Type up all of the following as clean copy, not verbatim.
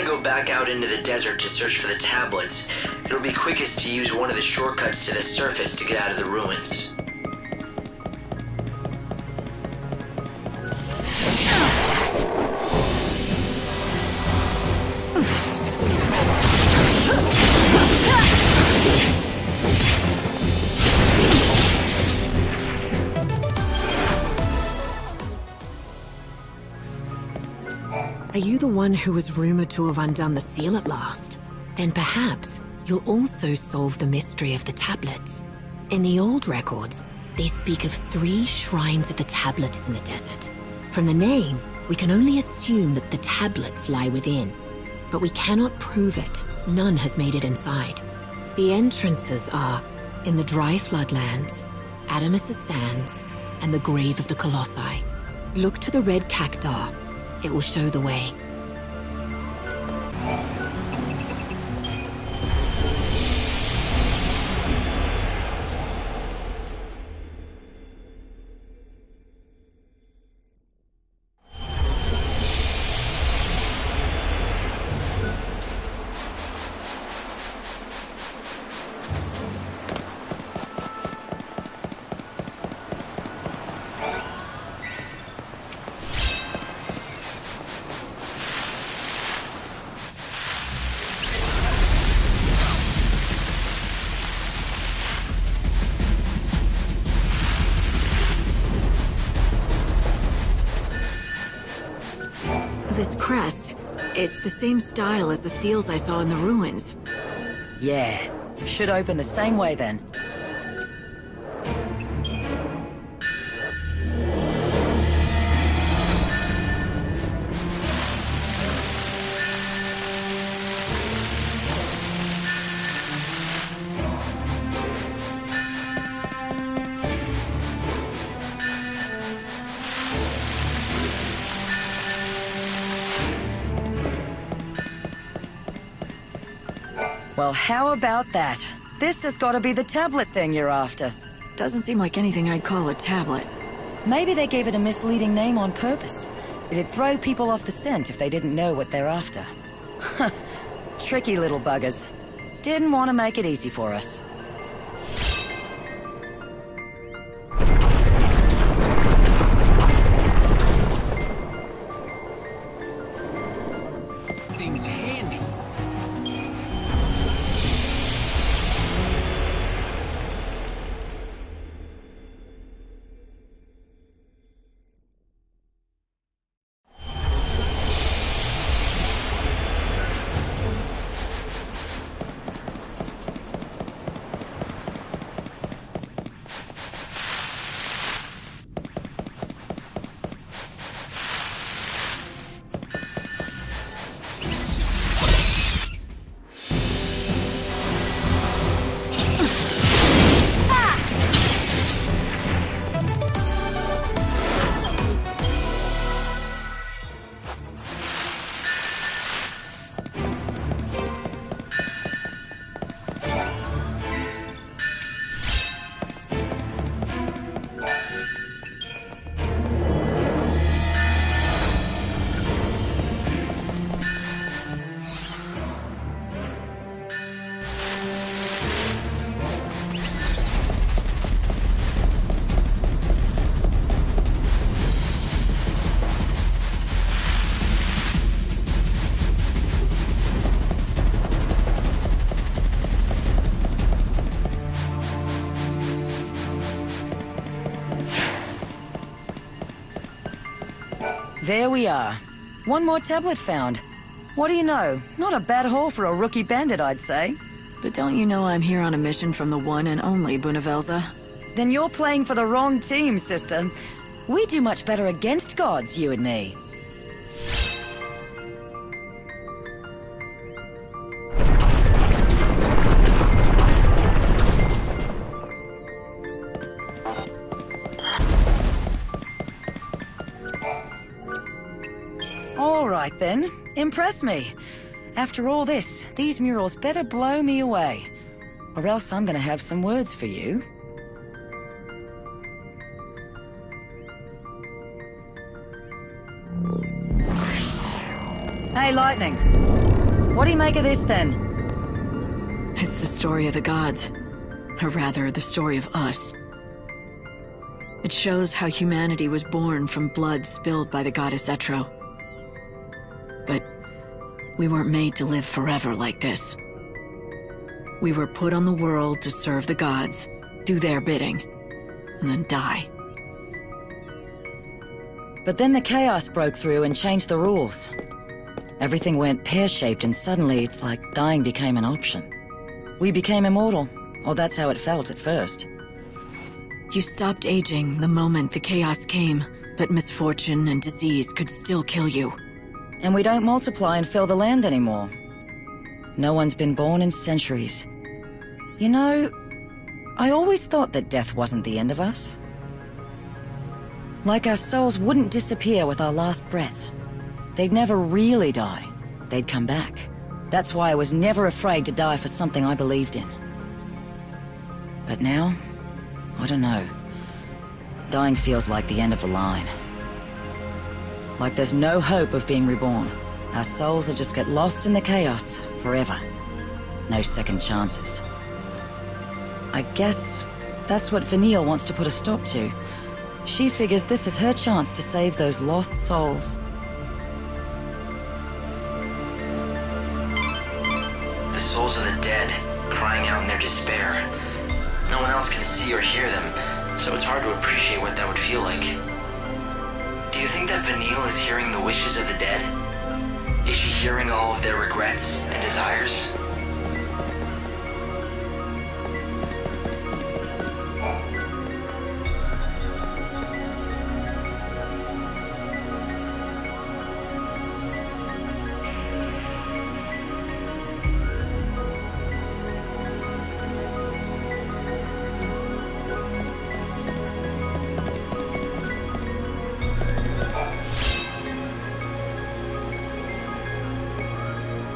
to go back out into the desert to search for the tablets, it'll be quickest to use one of the shortcuts to the surface to get out of the ruins. Are you the one who was rumored to have undone the seal at last? Then perhaps you'll also solve the mystery of the tablets. In the old records, they speak of 3 shrines of the tablet in the desert. From the name, we can only assume that the tablets lie within. But we cannot prove it. None has made it inside. The entrances are in the dry floodlands, Adamus' Sands, and the Grave of the Colossi. Look to the red cactus. It will show the way. This crest, it's the same style as the seals I saw in the ruins. Yeah, should open the same way then. Well, how about that? This has got to be the tablet thing you're after. Doesn't seem like anything I'd call a tablet. Maybe they gave it a misleading name on purpose. It'd throw people off the scent if they didn't know what they're after. Tricky little buggers. Didn't want to make it easy for us. Thing's handy. There we are. One more tablet found. What do you know? Not a bad haul for a rookie bandit, I'd say. But don't you know I'm here on a mission from the one and only Bunavelza? Then you're playing for the wrong team, sister. We do much better against gods, you and me. All right then, impress me. After all this, these murals better blow me away. Or else I'm gonna have some words for you. Hey, Lightning. What do you make of this, then? It's the story of the gods. Or rather, the story of us. It shows how humanity was born from blood spilled by the goddess Etro. But we weren't made to live forever like this. We were put on the world to serve the gods, do their bidding, and then die. But then the chaos broke through and changed the rules. Everything went pear-shaped and suddenly it's like dying became an option. We became immortal, or that's how it felt at first. You stopped aging the moment the chaos came, but misfortune and disease could still kill you. And we don't multiply and fill the land anymore. No one's been born in centuries. You know, I always thought that death wasn't the end of us. Like our souls wouldn't disappear with our last breaths. They'd never really die. They'd come back. That's why I was never afraid to die for something I believed in. But now, I don't know. Dying feels like the end of the line. Like there's no hope of being reborn. Our souls will just get lost in the chaos forever. No second chances. I guess that's what Vanille wants to put a stop to. She figures this is her chance to save those lost souls. The souls of the dead, crying out in their despair. No one else can see or hear them, so it's hard to appreciate what that would feel like. Do you think that Vanille is hearing the wishes of the dead? Is she hearing all of their regrets and desires?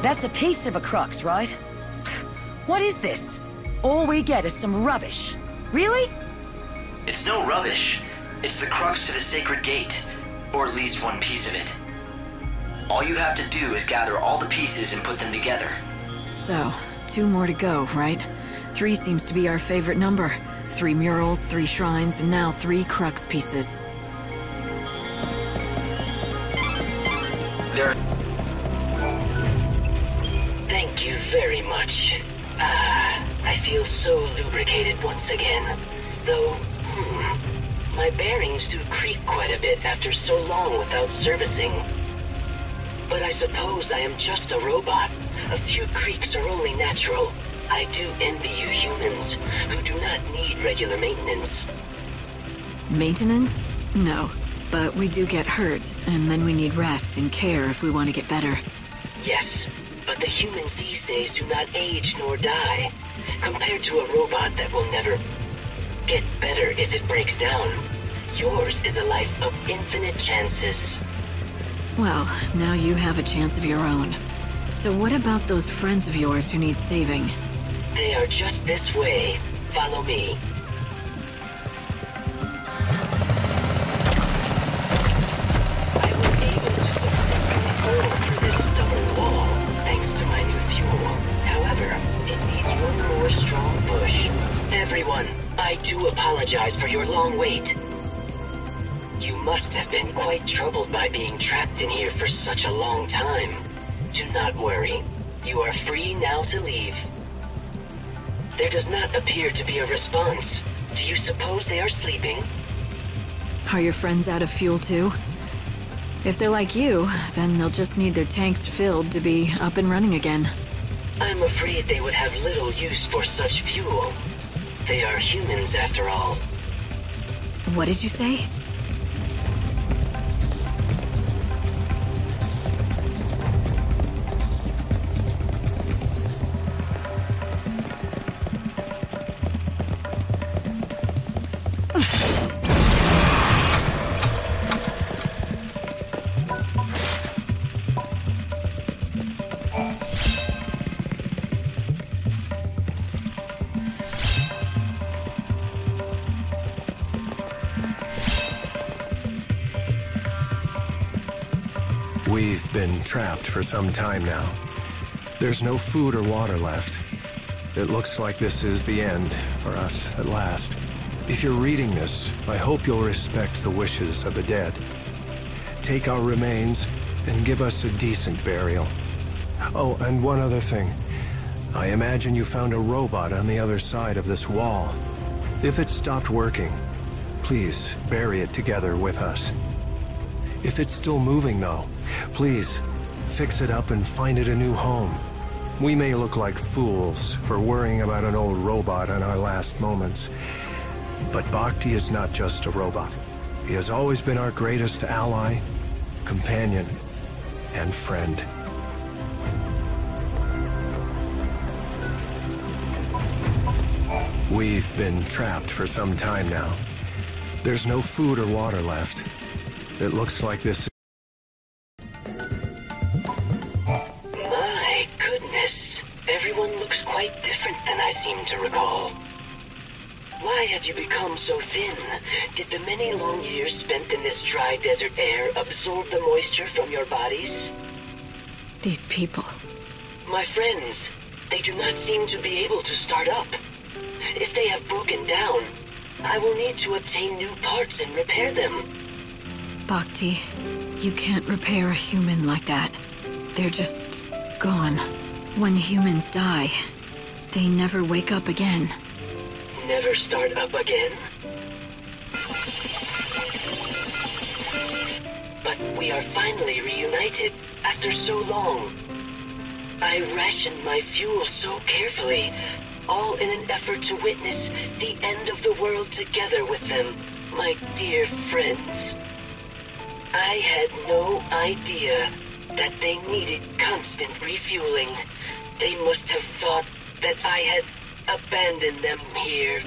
That's a piece of a crux, right? What is this? All we get is some rubbish. Really? It's no rubbish. It's the crux to the sacred gate. Or at least one piece of it. All you have to do is gather all the pieces and put them together. So, 2 more to go, right? 3 seems to be our favorite number. 3 murals, 3 shrines, and now 3 crux pieces. There. Thank you very much. I feel so lubricated once again. Though, my bearings do creak quite a bit after so long without servicing. But I suppose I am just a robot. A few creaks are only natural. I do envy you humans, who do not need regular maintenance. Maintenance? No. But we do get hurt, and then we need rest and care if we want to get better. Yes, but the humans these days do not age nor die, compared to a robot that will never get better if it breaks down. Yours is a life of infinite chances. Well, now you have a chance of your own. So what about those friends of yours who need saving? They are just this way. Follow me. I was able to successfully burn through this stubborn wall, thanks to my new fuel. However, it needs one more strong push. Everyone, I do apologize for your long wait. You must have been quite troubled by being trapped in here for such a long time. Do not worry. You are free now to leave. There does not appear to be a response. Do you suppose they are sleeping? Are your friends out of fuel too? If they're like you, then they'll just need their tanks filled to be up and running again. I'm afraid they would have little use for such fuel. They are humans after all. What did you say? We've been trapped for some time now. There's no food or water left. It looks like this is the end for us at last. If you're reading this, I hope you'll respect the wishes of the dead. Take our remains and give us a decent burial. Oh, and one other thing. I imagine you found a robot on the other side of this wall. If it stopped working, please bury it together with us. If it's still moving though, please fix it up and find it a new home. We may look like fools for worrying about an old robot in our last moments, but Bakti is not just a robot. He has always been our greatest ally, companion, and friend. We've been trapped for some time now. There's no food or water left. It looks like this. My goodness. Everyone looks quite different than I seem to recall. Why have you become so thin? Did the many long years spent in this dry desert air absorb the moisture from your bodies? These people. My friends, they do not seem to be able to start up. If they have broken down, I will need to obtain new parts and repair them. Bakti, you can't repair a human like that. They're just gone. When humans die, they never wake up again. Never start up again? But we are finally reunited after so long. I rationed my fuel so carefully, all in an effort to witness the end of the world together with them, my dear friends. I had no idea that they needed constant refueling. They must have thought that I had abandoned them here.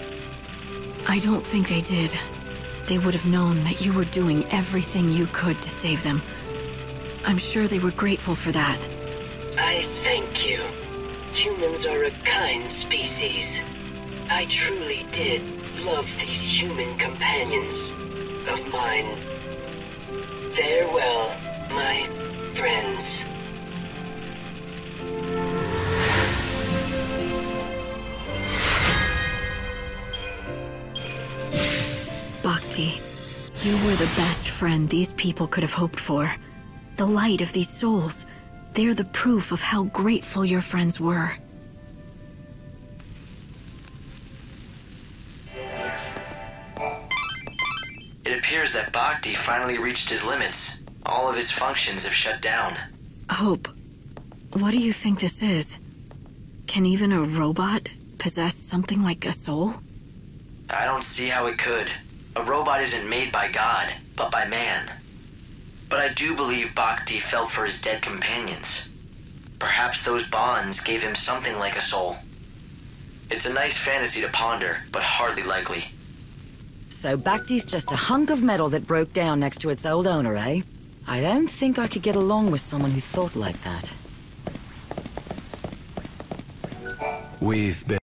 I don't think they did. They would have known that you were doing everything you could to save them. I'm sure they were grateful for that. I thank you. Humans are a kind species. I truly did love these human companions of mine. Farewell, my friends. Bakti, you were the best friend these people could have hoped for. The light of these souls. They're the proof of how grateful your friends were. It appears that Bakti finally reached his limits. All of his functions have shut down. Hope, what do you think this is? Can even a robot possess something like a soul? I don't see how it could. A robot isn't made by God, but by man. But I do believe Bakti felt for his dead companions. Perhaps those bonds gave him something like a soul. It's a nice fantasy to ponder, but hardly likely. So Bakti's just a hunk of metal that broke down next to its old owner, eh? I don't think I could get along with someone who thought like that. We've been